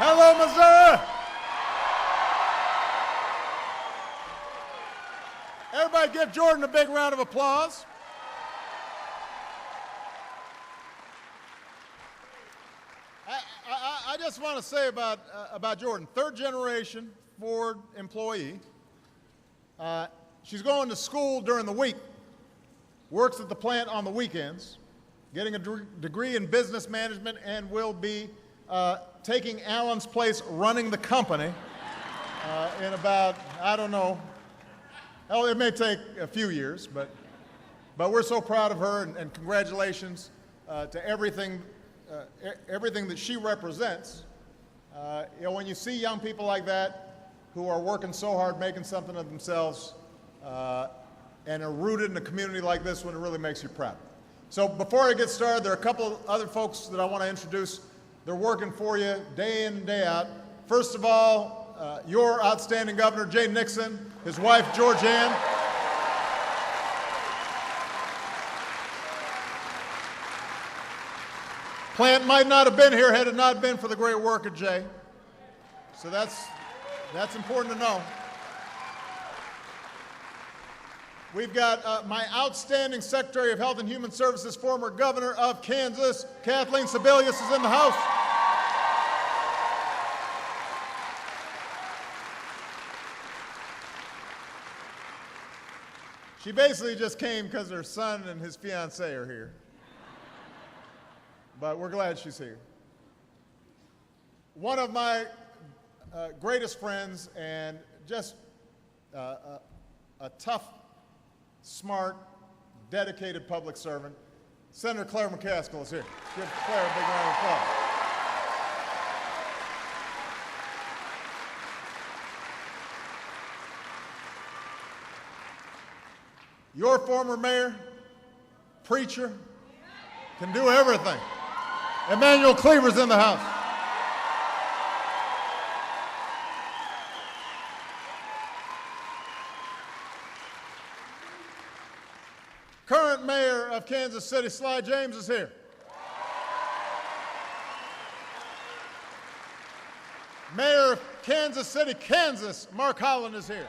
Hello, Missouri! Everybody give Jordan a big round of applause. I just want to say about Jordan, third generation Ford employee. She's going to school during the week, works at the plant on the weekends, getting a degree in business management, and will be taking Alan's place running the company in about, I don't know, hell, it may take a few years, but we're so proud of her, and congratulations to everything that she represents. When you see young people like that who are working so hard, making something of themselves, and are rooted in a community like this one, it really makes you proud. So before I get started, there are a couple other folks that I want to introduce. They're working for you day in and day out. First of all, your outstanding governor, Jay Nixon, his wife, Georgianne. Plant might not have been here had it not been for the great work of Jay. So that's important to know. We've got my outstanding Secretary of Health and Human Services, former governor of Kansas, Kathleen Sebelius, is in the house. She basically just came because her son and his fiancée are here. But we're glad she's here. One of my greatest friends and just a tough, smart, dedicated public servant, Senator Claire McCaskill is here. Give Claire a big round of applause. Your former mayor, preacher, can do everything. Emmanuel Cleaver's in the house. Current mayor of Kansas City, Sly James, is here. Mayor of Kansas City, Kansas, Mark Holland is here.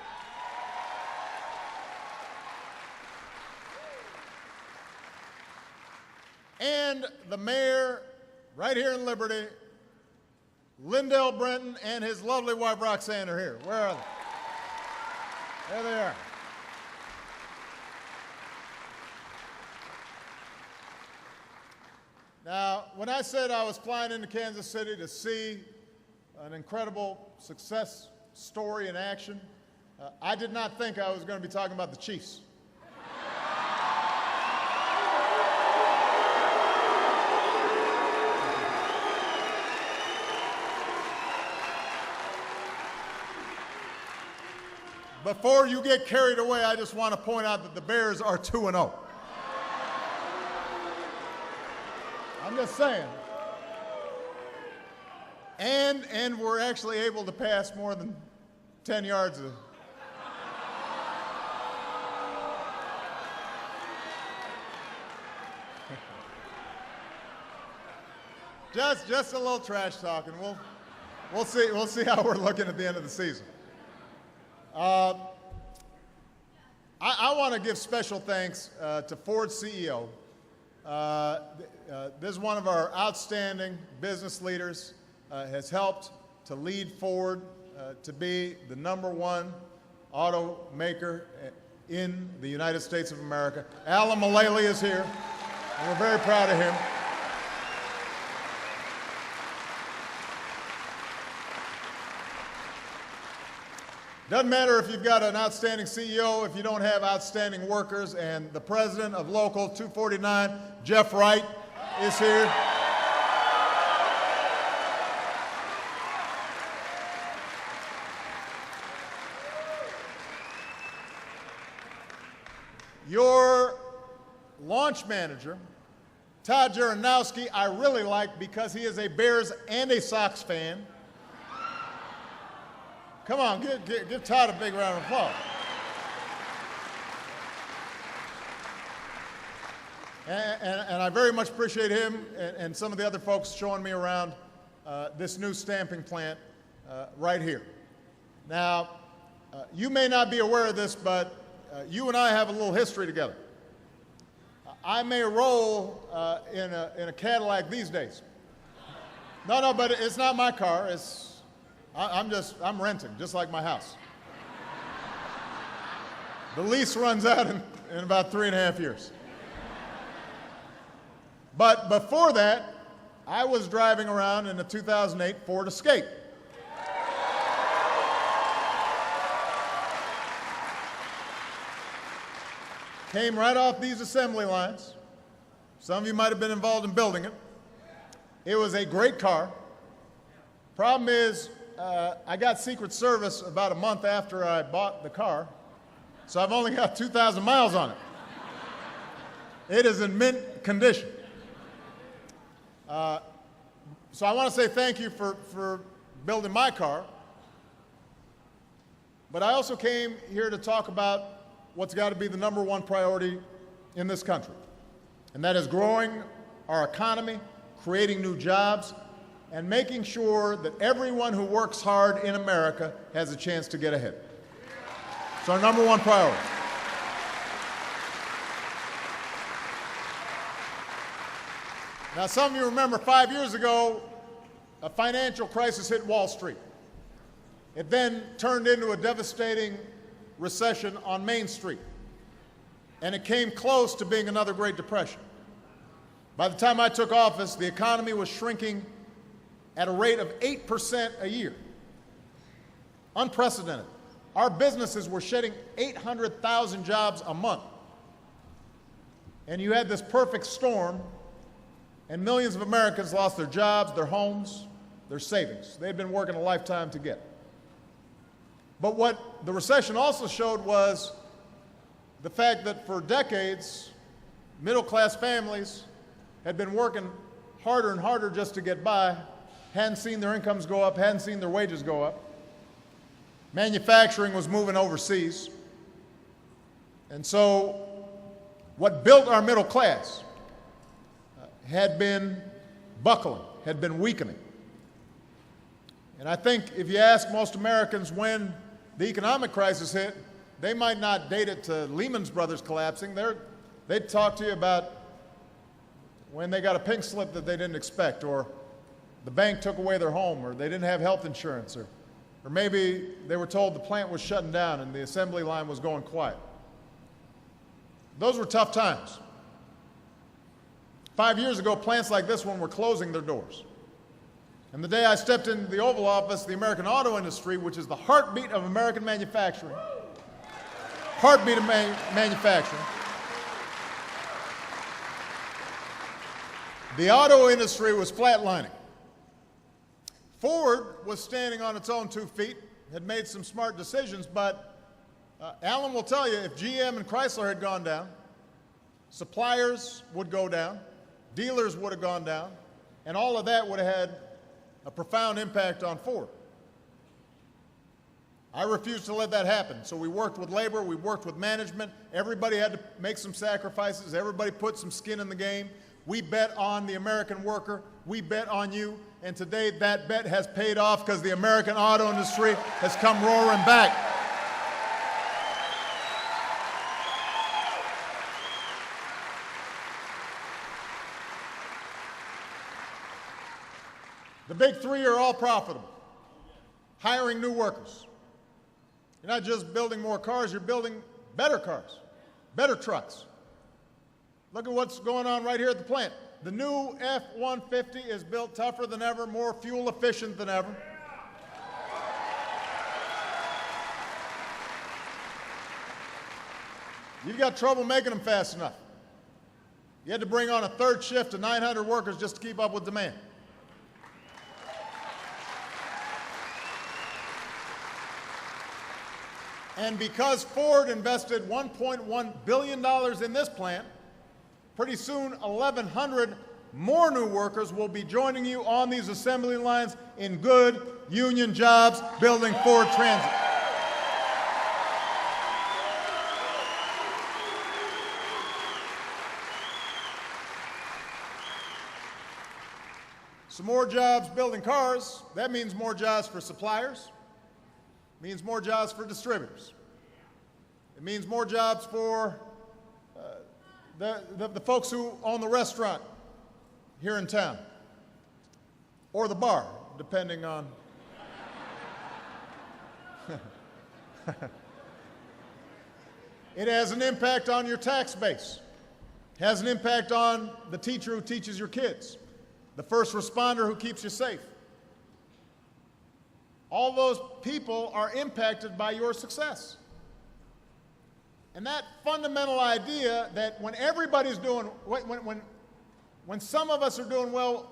And the mayor, right here in Liberty, Lindell Brenton, and his lovely wife Roxanne are here. Where are they? There they are. Now, when I said I was flying into Kansas City to see an incredible success story in action, I did not think I was going to be talking about the Chiefs. Before you get carried away, I just want to point out that the Bears are 2-0. I'm just saying. And we're actually able to pass more than 10 yards. Just a little trash talking. We'll see how we're looking at the end of the season. I want to give special thanks to Ford's CEO. This is one of our outstanding business leaders, has helped to lead Ford to be the #1 automaker in the United States of America. Alan Mulally is here, and we're very proud of him. Doesn't matter if you've got an outstanding CEO if you don't have outstanding workers, and the president of Local 249, Jeff Wright, is here. Your launch manager, Todd Jaranowski, I really like because he is a Bears and a Sox fan. Come on, give Todd a big round of applause. And I very much appreciate him and some of the other folks showing me around. this new stamping plant right here. Now, you may not be aware of this, but you and I have a little history together. I may roll in a Cadillac these days. No, but it's not my car. I'm renting, just like my house. The lease runs out in about 3.5 years. But before that, I was driving around in a 2008 Ford Escape. Came right off these assembly lines. Some of you might have been involved in building it. It was a great car. Problem is, I got Secret Service about a month after I bought the car, so I've only got 2,000 miles on it. It is in mint condition. So I want to say thank you for building my car, but I also came here to talk about what's got to be the #1 priority in this country, and that is growing our economy, creating new jobs, and making sure that everyone who works hard in America has a chance to get ahead. It's our #1 priority. Now, some of you remember 5 years ago, a financial crisis hit Wall Street. It then turned into a devastating recession on Main Street, and it came close to being another Great Depression. By the time I took office, the economy was shrinking at a rate of 8% a year. Unprecedented. Our businesses were shedding 800,000 jobs a month. And you had this perfect storm, and millions of Americans lost their jobs, their homes, their savings. They'd been working a lifetime to get. But what the recession also showed was the fact that for decades, middle-class families had been working harder and harder just to get by, hadn't seen their incomes go up, hadn't seen their wages go up. Manufacturing was moving overseas. And so what built our middle class had been buckling, had been weakening. And I think if you ask most Americans when the economic crisis hit, they might not date it to Lehman Brothers collapsing. They'd talk to you about when they got a pink slip that they didn't expect, or the bank took away their home, or they didn't have health insurance, or maybe they were told the plant was shutting down and the assembly line was going quiet. Those were tough times. 5 years ago, plants like this one were closing their doors. And the day I stepped into the Oval Office, the American auto industry, which is the heartbeat of American manufacturing, the auto industry was flatlining. Ford was standing on its own 2 feet, had made some smart decisions, but Alan will tell you, if GM and Chrysler had gone down, suppliers would go down, dealers would have gone down, and all of that would have had a profound impact on Ford. I refused to let that happen, so we worked with labor, we worked with management, everybody had to make some sacrifices, everybody put some skin in the game. We bet on the American worker, we bet on you, and today that bet has paid off because the American auto industry has come roaring back. The big three are all profitable. Hiring new workers. You're not just building more cars, you're building better cars, better trucks. Look at what's going on right here at the plant. The new F-150 is built tougher than ever, more fuel efficient than ever. You've got trouble making them fast enough. You had to bring on a third shift of 900 workers just to keep up with demand. And because Ford invested $1.1 billion in this plant, pretty soon 1,100 more new workers will be joining you on these assembly lines in good union jobs building Ford Transit. some more jobs building cars. That means more jobs for suppliers. It means more jobs for distributors. It means more jobs for the folks who own the restaurant here in town, or the bar, depending on. It has an impact on your tax base. It has an impact on the teacher who teaches your kids, the first responder who keeps you safe. All those people are impacted by your success. And that fundamental idea that when everybody's doing, when some of us are doing well,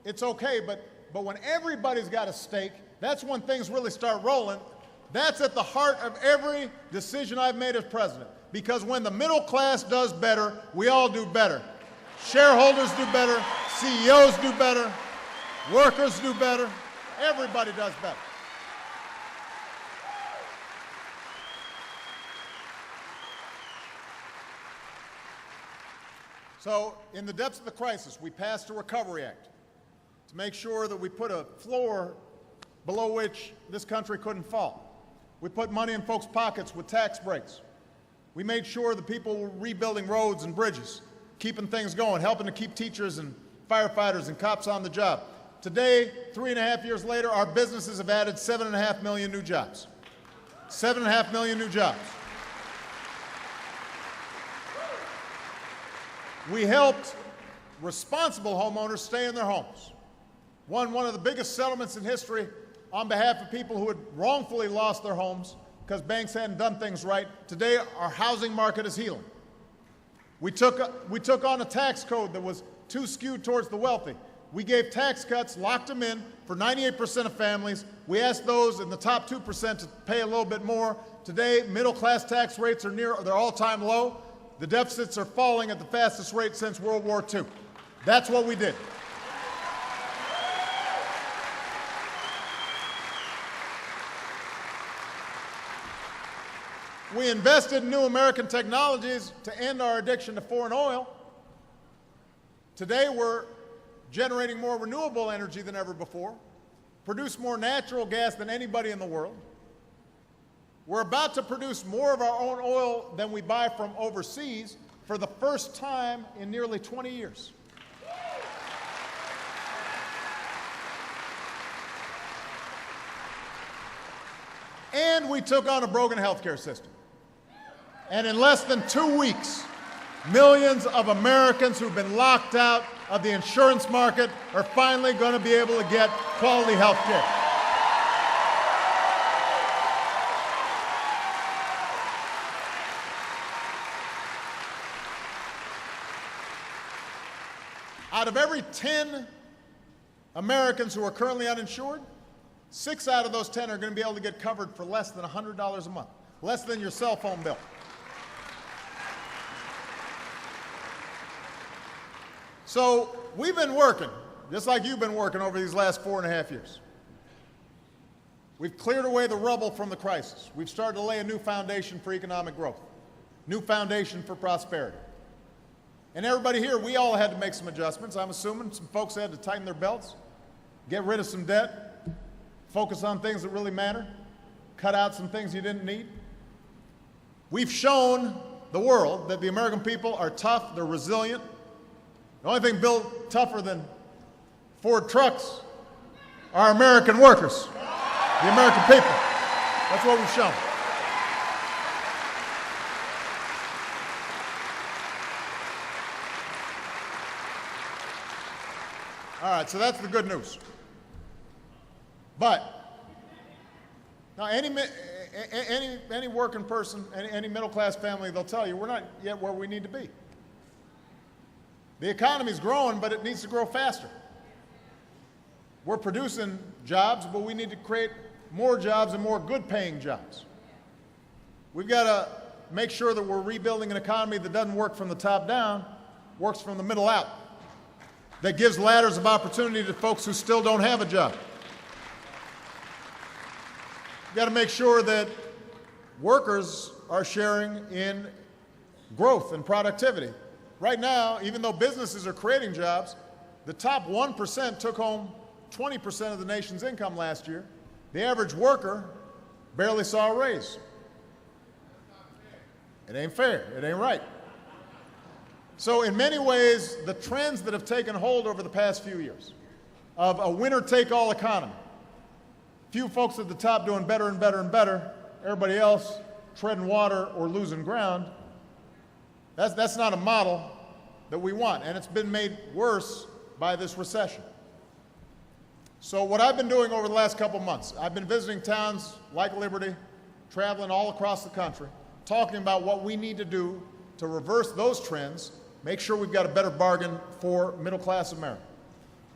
it's okay, but when everybody's got a stake, that's when things really start rolling. That's at the heart of every decision I've made as president. Because when the middle class does better, we all do better. Shareholders do better, CEOs do better, workers do better, everybody does better. So, in the depths of the crisis, we passed a Recovery Act to make sure that we put a floor below which this country couldn't fall. We put money in folks' pockets with tax breaks. We made sure that people were rebuilding roads and bridges, keeping things going, helping to keep teachers and firefighters and cops on the job. Today, 3.5 years later, our businesses have added 7.5 million new jobs. 7.5 million new jobs. We helped responsible homeowners stay in their homes. Won one of the biggest settlements in history on behalf of people who had wrongfully lost their homes because banks hadn't done things right. Today, our housing market is healing. We took on a tax code that was too skewed towards the wealthy. We gave tax cuts, locked them in for 98% of families. We asked those in the top 2% to pay a little bit more. Today, middle-class tax rates are near their all-time low. The deficits are falling at the fastest rate since World War II. That's what we did. We invested in new American technologies to end our addiction to foreign oil. Today, we're generating more renewable energy than ever before, produce more natural gas than anybody in the world. We're about to produce more of our own oil than we buy from overseas for the first time in nearly 20 years. And we took on a broken healthcare system. And in less than 2 weeks, millions of Americans who've been locked out of the insurance market are finally going to be able to get quality health care. Out of every 10 Americans who are currently uninsured, 6 out of those 10 are going to be able to get covered for less than $100 a month, less than your cell phone bill. So we've been working, just like you've been working over these last 4.5 years. We've cleared away the rubble from the crisis. We've started to lay a new foundation for economic growth, new foundation for prosperity. And everybody here, we all had to make some adjustments. I'm assuming some folks had to tighten their belts, get rid of some debt, focus on things that really matter, cut out some things you didn't need. We've shown the world that the American people are tough, they're resilient. The only thing built tougher than Ford trucks are American workers, the American people. That's what we've shown. All right, so that's the good news. But now any working person, any middle-class family, they'll tell you we're not yet where we need to be. The economy's growing, but it needs to grow faster. We're producing jobs, but we need to create more jobs and more good-paying jobs. We've got to make sure that we're rebuilding an economy that doesn't work from the top down, works from the middle out, that gives ladders of opportunity to folks who still don't have a job. We've got to make sure that workers are sharing in growth and productivity. Right now, even though businesses are creating jobs, The top 1% took home 20% of the nation's income last year. The average worker barely saw a raise. It ain't fair. It ain't right. So in many ways, the trends that have taken hold over the past few years of a winner-take-all economy, few folks at the top doing better and better and better, everybody else treading water or losing ground, that's not a model that we want, and it's been made worse by this recession. So what I've been doing over the last couple months, I've been visiting towns like Liberty, traveling all across the country, talking about what we need to do to reverse those trends, make sure we've got a better bargain for middle-class America.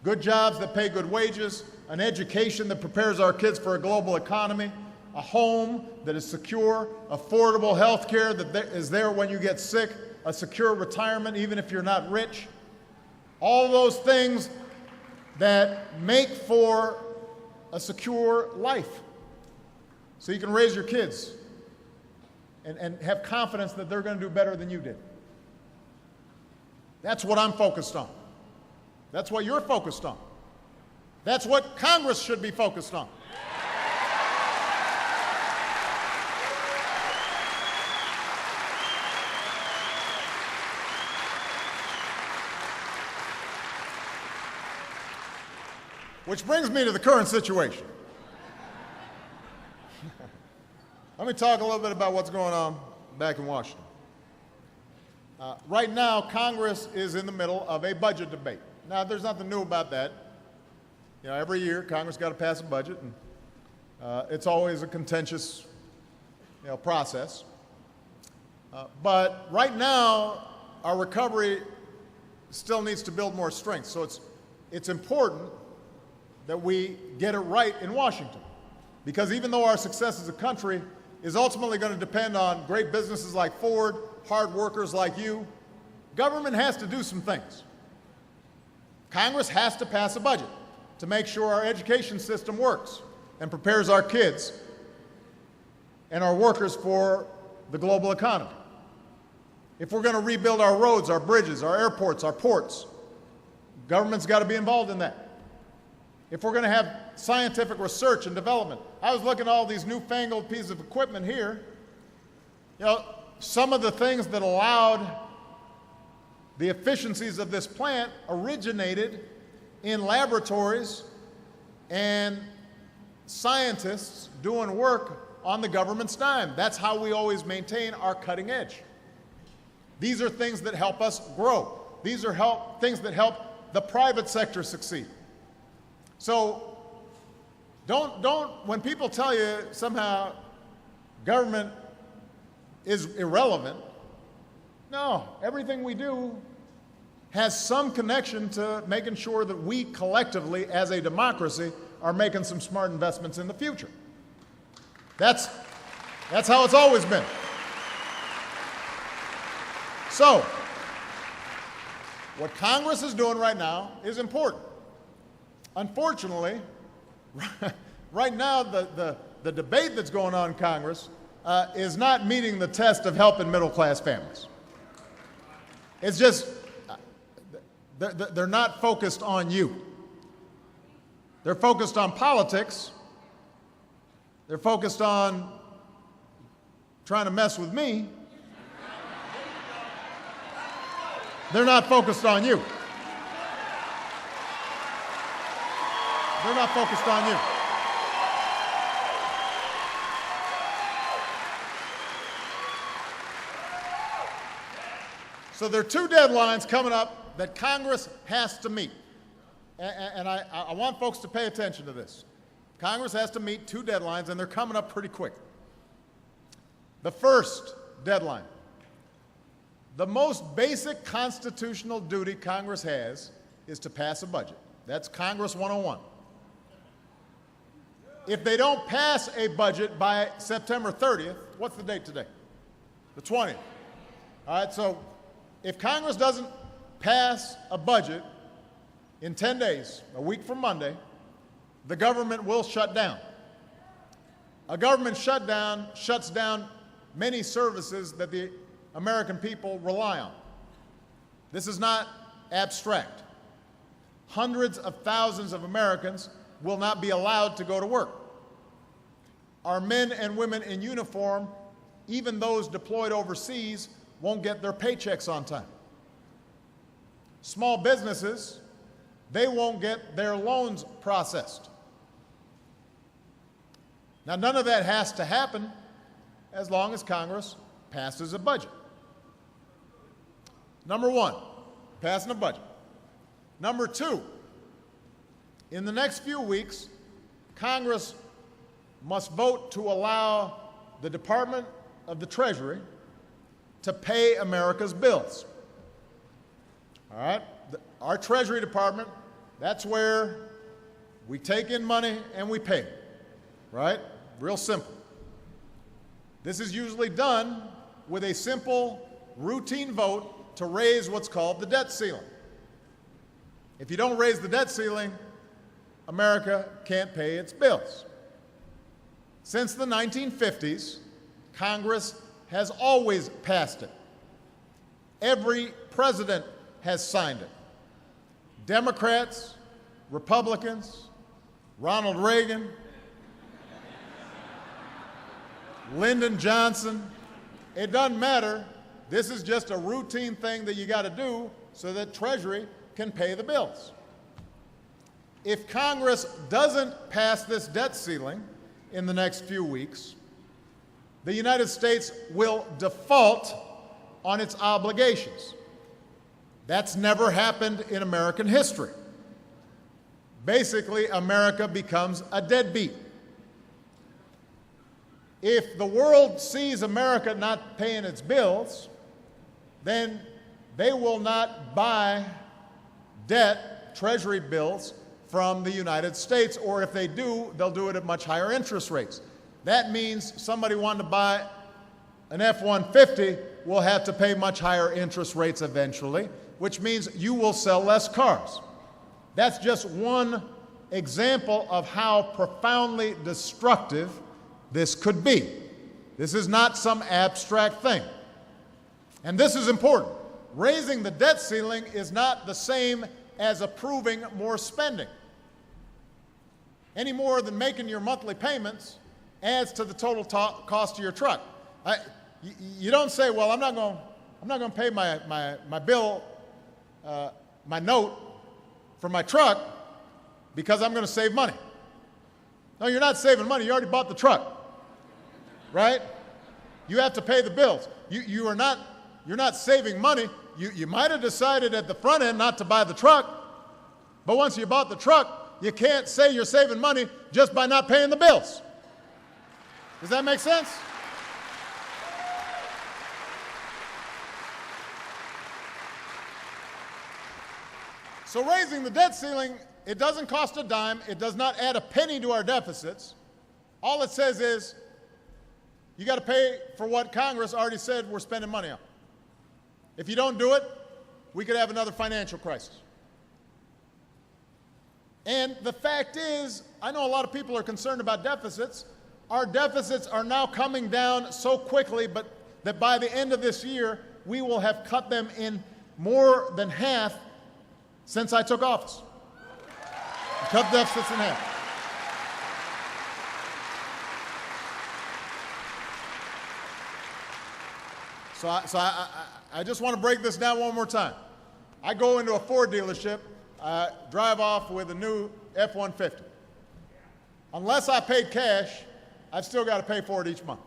Good jobs that pay good wages, an education that prepares our kids for a global economy, a home that is secure, affordable health care that is there when you get sick, a secure retirement even if you're not rich. All those things that make for a secure life so you can raise your kids and have confidence that they're going to do better than you did. That's what I'm focused on. That's what you're focused on. That's what Congress should be focused on. Which brings me to the current situation. Let me talk a little bit about what's going on back in Washington. Right now, Congress is in the middle of a budget debate. Now, there's nothing new about that. You know, every year, Congress got to pass a budget, and it's always a contentious, process. But right now, our recovery still needs to build more strength. So it's important that we get it right in Washington. Because even though our success as a country is ultimately going to depend on great businesses like Ford, hard workers like you, government has to do some things. Congress has to pass a budget to make sure our education system works and prepares our kids and our workers for the global economy. If we're going to rebuild our roads, our bridges, our airports, our ports, government's got to be involved in that. If we're going to have scientific research and development, I was looking at all these newfangled pieces of equipment here. Some of the things that allowed the efficiencies of this plant originated in laboratories and scientists doing work on the government's dime. That's how we always maintain our cutting edge. These are things that help us grow. These are things that help the private sector succeed. So when people tell you somehow government is irrelevant, no, everything we do has some connection to making sure that we collectively, as a democracy, are making some smart investments in the future. That's how it's always been. So, what Congress is doing right now is important. Unfortunately, right now the debate that's going on in Congress is not meeting the test of helping middle-class families. It's just, they're not focused on you. They're focused on politics. They're focused on trying to mess with me. They're not focused on you. They're not focused on you. So there are two deadlines coming up that Congress has to meet. And I want folks to pay attention to this. Congress has to meet two deadlines, and they're coming up pretty quick. The first deadline, the most basic constitutional duty Congress has is to pass a budget. That's Congress 101. If they don't pass a budget by September 30th, what's the date today? The 20th. All right, so if Congress doesn't pass a budget in 10 days, a week from Monday, the government will shut down. A government shutdown shuts down many services that the American people rely on. This is not abstract. hundreds of thousands of Americans will not be allowed to go to work. Our men and women in uniform, even those deployed overseas, won't get their paychecks on time. Small businesses, they won't get their loans processed. Now, none of that has to happen as long as Congress passes a budget. Number one, passing a budget. Number two, in the next few weeks, Congress must vote to allow the Department of the Treasury to pay America's bills. All right? Our Treasury Department, that's where we take in money and we pay, right? Real simple. This is usually done with a simple, routine vote to raise what's called the debt ceiling. If you don't raise the debt ceiling, America can't pay its bills. Since the 1950s, Congress has always passed it. Every president has signed it. Democrats, Republicans, Ronald Reagan, Lyndon Johnson, it doesn't matter. This is just a routine thing that you got to do so that Treasury can pay the bills. If Congress doesn't pass this debt ceiling in the next few weeks, the United States will default on its obligations. That's never happened in American history. Basically, America becomes a deadbeat. If the world sees America not paying its bills, then they will not buy debt, Treasury bills, from the United States, or if they do, they'll do it at much higher interest rates. That means somebody wanting to buy an F-150 will have to pay much higher interest rates eventually, which means you will sell less cars. That's just one example of how profoundly destructive this could be. This is not some abstract thing. And this is important. Raising the debt ceiling is not the same as approving more spending. Any more than making your monthly payments adds to the total cost of your truck. You don't say, well, I'm not going to pay my bill, my note for my truck because I'm going to save money. No, you're not saving money. You already bought the truck, right? You have to pay the bills. You're not saving money. You might have decided at the front end not to buy the truck, but once you bought the truck, you can't say you're saving money just by not paying the bills. Does that make sense? So raising the debt ceiling, it doesn't cost a dime. It does not add a penny to our deficits. All it says is you got to pay for what Congress already said we're spending money on. If you don't do it, we could have another financial crisis. And the fact is, I know a lot of people are concerned about deficits. Our deficits are now coming down so quickly, but that by the end of this year, we will have cut them in more than half since I took office. Cut deficits in half. So I just want to break this down one more time. I go into a Ford dealership, drive off with a new F-150. Unless I paid cash, I've still got to pay for it each month.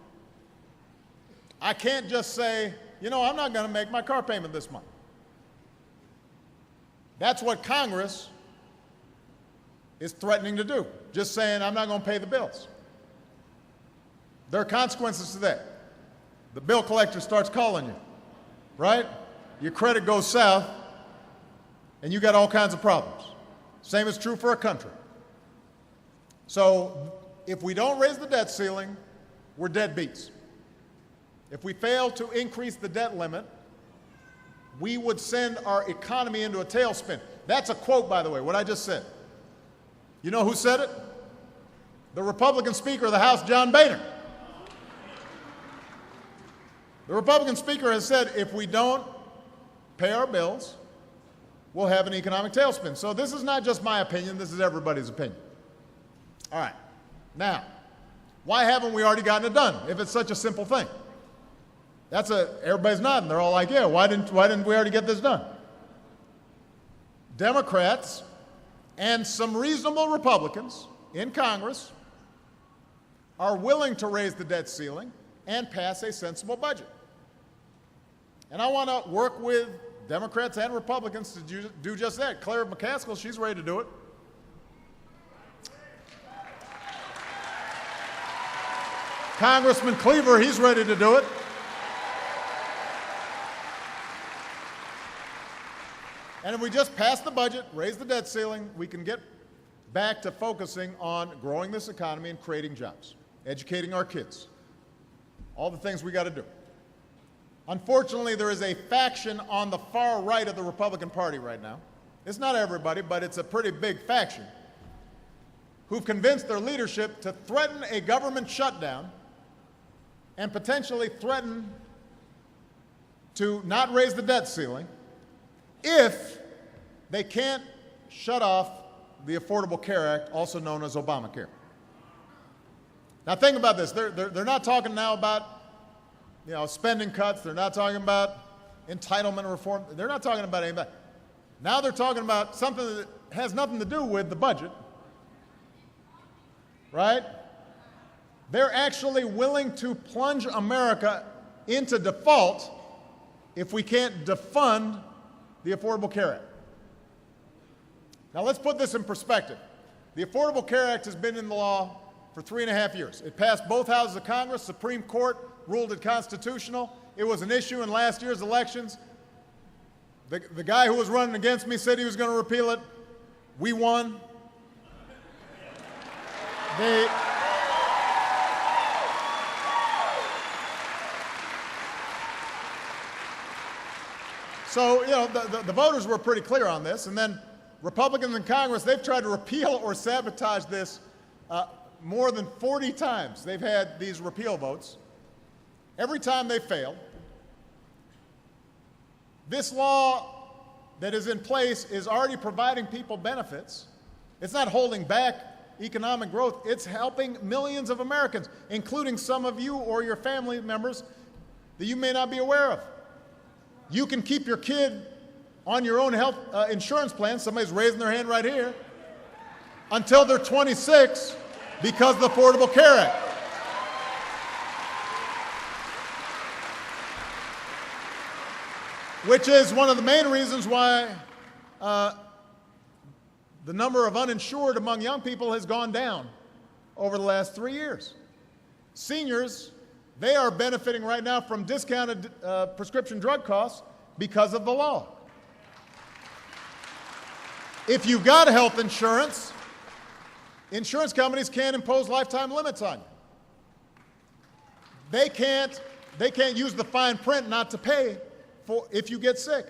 I can't just say, I'm not going to make my car payment this month. That's what Congress is threatening to do, just saying I'm not going to pay the bills. There are consequences to that. The bill collector starts calling you, right? Your credit goes south, and you got all kinds of problems. Same is true for a country. So if we don't raise the debt ceiling, we're deadbeats. If we fail to increase the debt limit, we would send our economy into a tailspin. That's a quote, by the way, what I just said. You know who said it? The Republican Speaker of the House, John Boehner. The Republican Speaker has said if we don't pay our bills, we'll have an economic tailspin. So this is not just my opinion, this is everybody's opinion. All right. Now, why haven't we already gotten it done if it's such a simple thing? Everybody's nodding. They're all like, yeah, why didn't we already get this done? Democrats and some reasonable Republicans in Congress are willing to raise the debt ceiling and pass a sensible budget. And I want to work with Democrats and Republicans to do just that. Claire McCaskill, she's ready to do it. Congressman Cleaver, he's ready to do it. And if we just pass the budget, raise the debt ceiling, we can get back to focusing on growing this economy and creating jobs, educating our kids, all the things we got to do. Unfortunately, there is a faction on the far right of the Republican Party right now. It's not everybody, but it's a pretty big faction who've convinced their leadership to threaten a government shutdown and potentially threaten to not raise the debt ceiling if they can't shut off the Affordable Care Act, also known as Obamacare. Now think about this. They're not talking now about spending cuts. They're not talking about entitlement reform. They're not talking about any of that. Now they're talking about something that has nothing to do with the budget, right? They're actually willing to plunge America into default if we can't defund the Affordable Care Act. Now let's put this in perspective. The Affordable Care Act has been in the law for 3.5 years. It passed both houses of Congress. Supreme Court ruled it constitutional. It was an issue in last year's elections. The guy who was running against me said he was going to repeal it. We won. So, the voters were pretty clear on this. And then Republicans in Congress, they've tried to repeal or sabotage this more than 40 times. They've had these repeal votes. Every time they failed. This law that is in place is already providing people benefits. It's not holding back economic growth. It's helping millions of Americans, including some of you or your family members that you may not be aware of. You can keep your kid on your own health insurance plan, somebody's raising their hand right here, until they're 26 because of the Affordable Care Act. Which is one of the main reasons why the number of uninsured among young people has gone down over the last 3 years. Seniors, they are benefiting right now from discounted prescription drug costs because of the law. If you've got health insurance, insurance companies can't impose lifetime limits on you. They can't use the fine print not to pay if you get sick.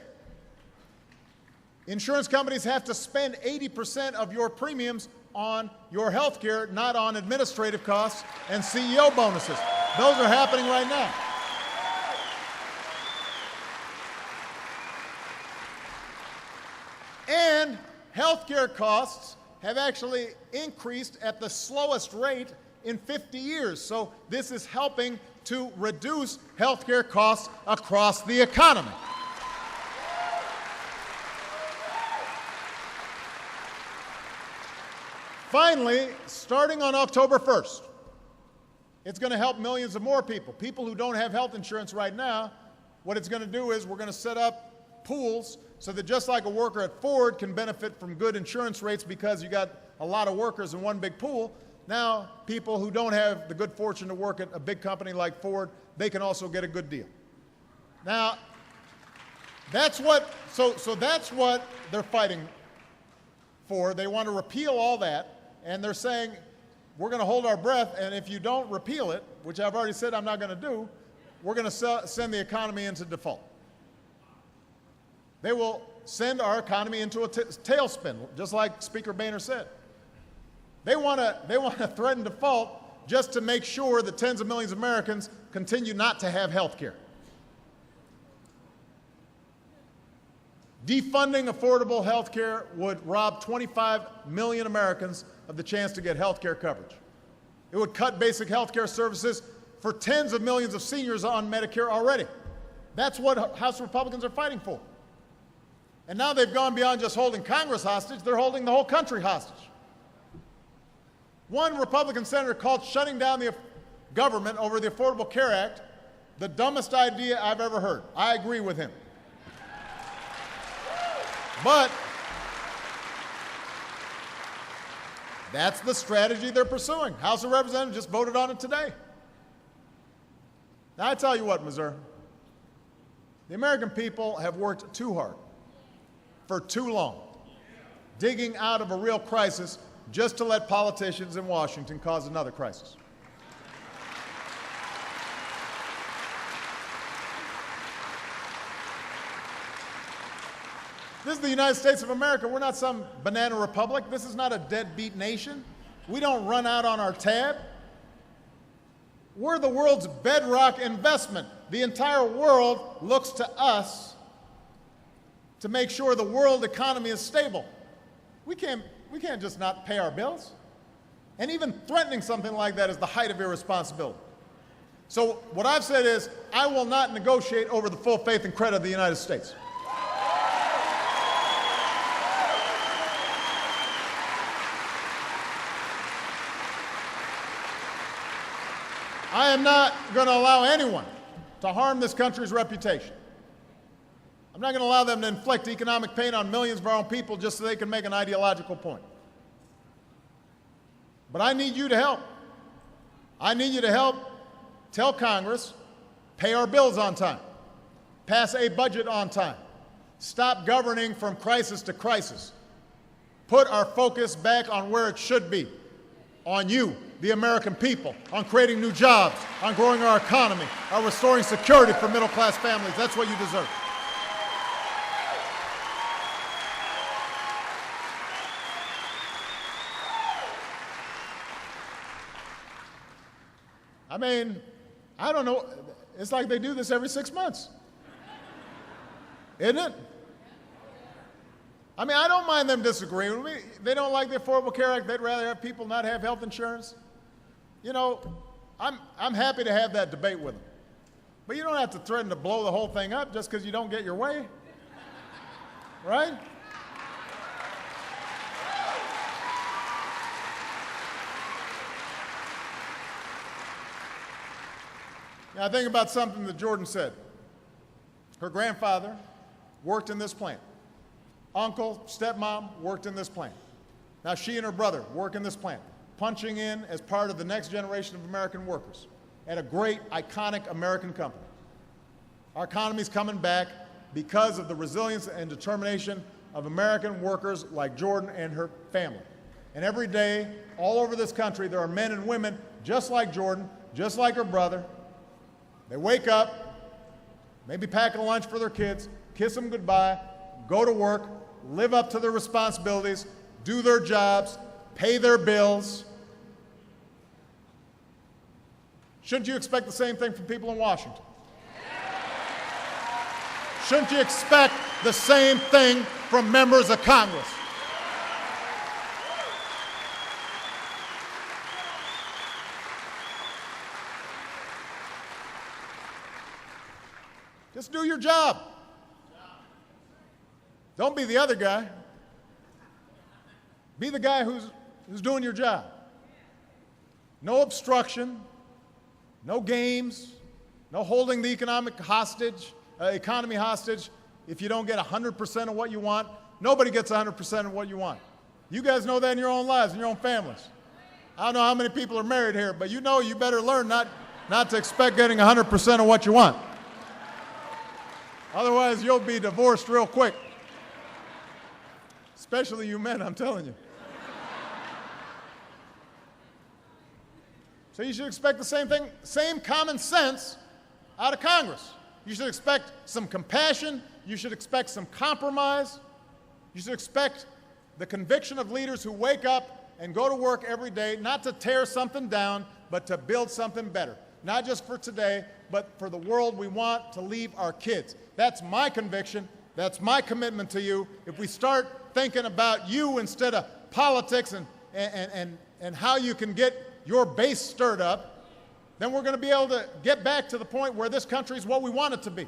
Insurance companies have to spend 80% of your premiums on your health care, not on administrative costs and CEO bonuses. Those are happening right now. And health care costs have actually increased at the slowest rate in 50 years. So this is helping to reduce health care costs across the economy. Finally, starting on October 1st, it's going to help millions of more people. People who don't have health insurance right now, what it's going to do is we're going to set up pools so that just like a worker at Ford can benefit from good insurance rates because you got a lot of workers in one big pool, now people who don't have the good fortune to work at a big company like Ford, they can also get a good deal. Now, that's what they're fighting for. They want to repeal all that. And they're saying, we're going to hold our breath, and if you don't repeal it, which I've already said I'm not going to do, we're going to send the economy into default. They will send our economy into a tailspin, just like Speaker Boehner said. They want to threaten default just to make sure that tens of millions of Americans continue not to have health care. Defunding affordable health care would rob 25 million Americans of the chance to get health care coverage. It would cut basic health care services for tens of millions of seniors on Medicare already. That's what House Republicans are fighting for. And now they've gone beyond just holding Congress hostage, they're holding the whole country hostage. One Republican senator called shutting down the government over the Affordable Care Act the dumbest idea I've ever heard. I agree with him. But that's the strategy they're pursuing. House of Representatives just voted on it today. Now, I tell you what, Missouri, the American people have worked too hard for too long, digging out of a real crisis just to let politicians in Washington cause another crisis. This is the United States of America. We're not some banana republic. This is not a deadbeat nation. We don't run out on our tab. We're the world's bedrock investment. The entire world looks to us to make sure the world economy is stable. We can't just not pay our bills. And even threatening something like that is the height of irresponsibility. So what I've said is, I will not negotiate over the full faith and credit of the United States. I am not going to allow anyone to harm this country's reputation. I'm not going to allow them to inflict economic pain on millions of our own people just so they can make an ideological point. But I need you to help. I need you to help tell Congress, pay our bills on time, pass a budget on time, stop governing from crisis to crisis, put our focus back on where it should be, on you, the American people, on creating new jobs, on growing our economy, on restoring security for middle-class families. That's what you deserve. I mean, I don't know. It's like they do this every 6 months. Isn't it? I mean, I don't mind them disagreeing with me. They don't like the Affordable Care Act. They'd rather have people not have health insurance. You know, I'm happy to have that debate with them. But you don't have to threaten to blow the whole thing up just because you don't get your way. Right? Now, think about something that Jordan said. Her grandfather worked in this plant. Uncle, stepmom worked in this plant. Now she and her brother work in this plant, punching in as part of the next generation of American workers at a great, iconic American company. Our economy's coming back because of the resilience and determination of American workers like Jordan and her family. And every day, all over this country, there are men and women just like Jordan, just like her brother. They wake up, maybe pack a lunch for their kids, kiss them goodbye, go to work, live up to their responsibilities, do their jobs, pay their bills. Shouldn't you expect the same thing from people in Washington? Shouldn't you expect the same thing from members of Congress? Just do your job. Don't be the other guy. Be the guy who's doing your job. No obstruction, no games, no holding the economy hostage if you don't get 100% of what you want. Nobody gets 100% of what you want. You guys know that in your own lives, in your own families. I don't know how many people are married here, but you know you better learn not to expect getting 100% of what you want. Otherwise, you'll be divorced real quick. Especially you men, I'm telling you. So you should expect the same thing, same common sense out of Congress. You should expect some compassion. You should expect some compromise. You should expect the conviction of leaders who wake up and go to work every day, not to tear something down, but to build something better. Not just for today, but for the world we want to leave our kids. That's my conviction. That's my commitment to you. If we start thinking about you instead of politics and how you can get your base stirred up, then we're going to be able to get back to the point where this country is what we want it to be.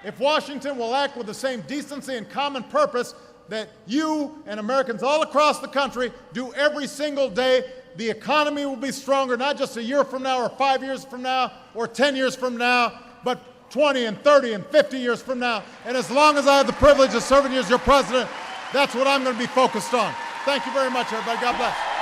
If Washington will act with the same decency and common purpose that you and Americans all across the country do every single day, the economy will be stronger, not just a year from now or 5 years from now or 10 years from now, but 20 and 30 and 50 years from now. And as long as I have the privilege of serving you as your president, that's what I'm going to be focused on. Thank you very much, everybody. God bless.